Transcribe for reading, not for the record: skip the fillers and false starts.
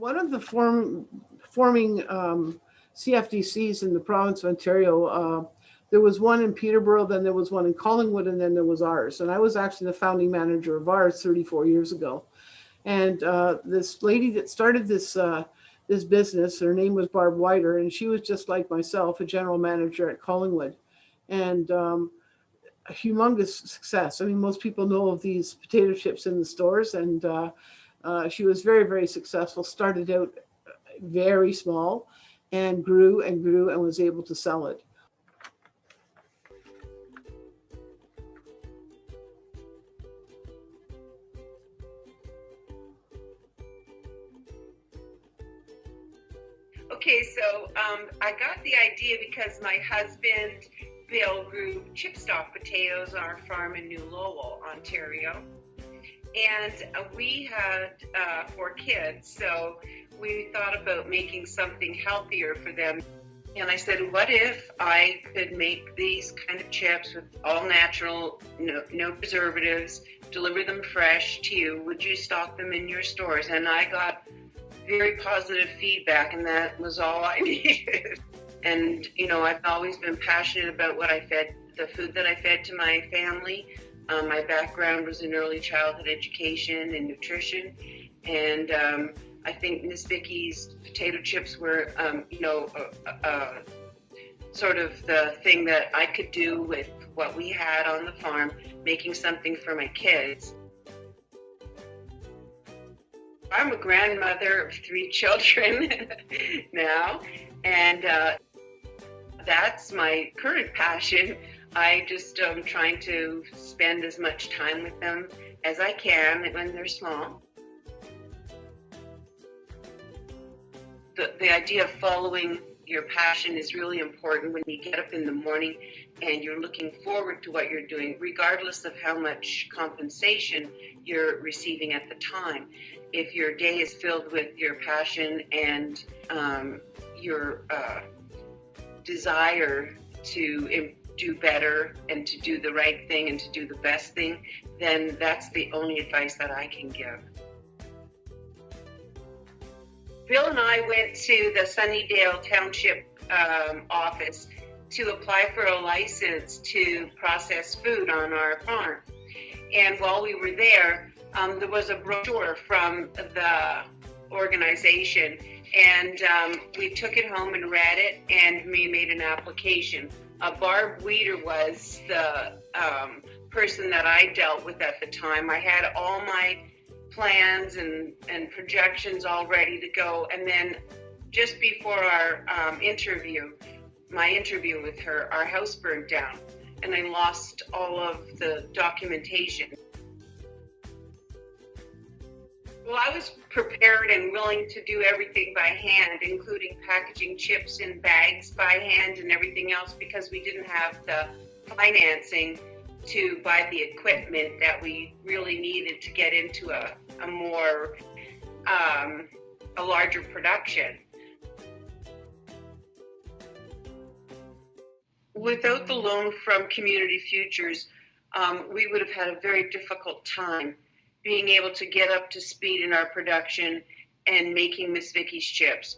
one of the forming CFDCs in the province of Ontario, there was one in Peterborough, then there was one in Collingwood, and then there was ours. And I was actually the founding manager of ours 34 years ago. And this lady that started this business, her name was Barb Whiter, and she was just like myself, a general manager at Collingwood. And a humongous success. I mean, most people know of these potato chips in the stores, and she was very, very successful. Started out very small and grew and grew and was able to sell it. Okay, so I got the idea because my husband, Bill, grew chip stock potatoes on our farm in New Lowell, Ontario. And we had 4 kids, so we thought about making something healthier for them. And I said, what if I could make these kind of chips with all natural, no preservatives, deliver them fresh to you? Would you stock them in your stores? And I got very positive feedback, and that was all I needed. And, I've always been passionate about what I fed, the food that I fed to my family. My background was in early childhood education and nutrition. And I think Miss Vickie's potato chips were, sort of the thing that I could do with what we had on the farm, making something for my kids. I'm a grandmother of 3 children now, and that's my current passion. I just am trying to spend as much time with them as I can when they're small. The idea of following your passion is really important when you get up in the morning and you're looking forward to what you're doing, regardless of how much compensation you're receiving at the time. If your day is filled with your passion and your desire to do better and to do the right thing and to do the best thing, then that's the only advice that I can give. Bill and I went to the Sunnydale Township office to apply for a license to process food on our farm. And while we were there was a brochure from the organization, and we took it home and read it, and we made an application. Barb Weeder was the person that I dealt with at the time. I had all my plans and projections all ready to go, and then just before our my interview with her, our house burned down, and I lost all of the documentation. Well, I was prepared and willing to do everything by hand, including packaging chips in bags by hand and everything else, because we didn't have the financing to buy the equipment that we really needed to get into a larger production. Without the loan from Community Futures, we would have had a very difficult time being able to get up to speed in our production and making Miss Vickie's chips.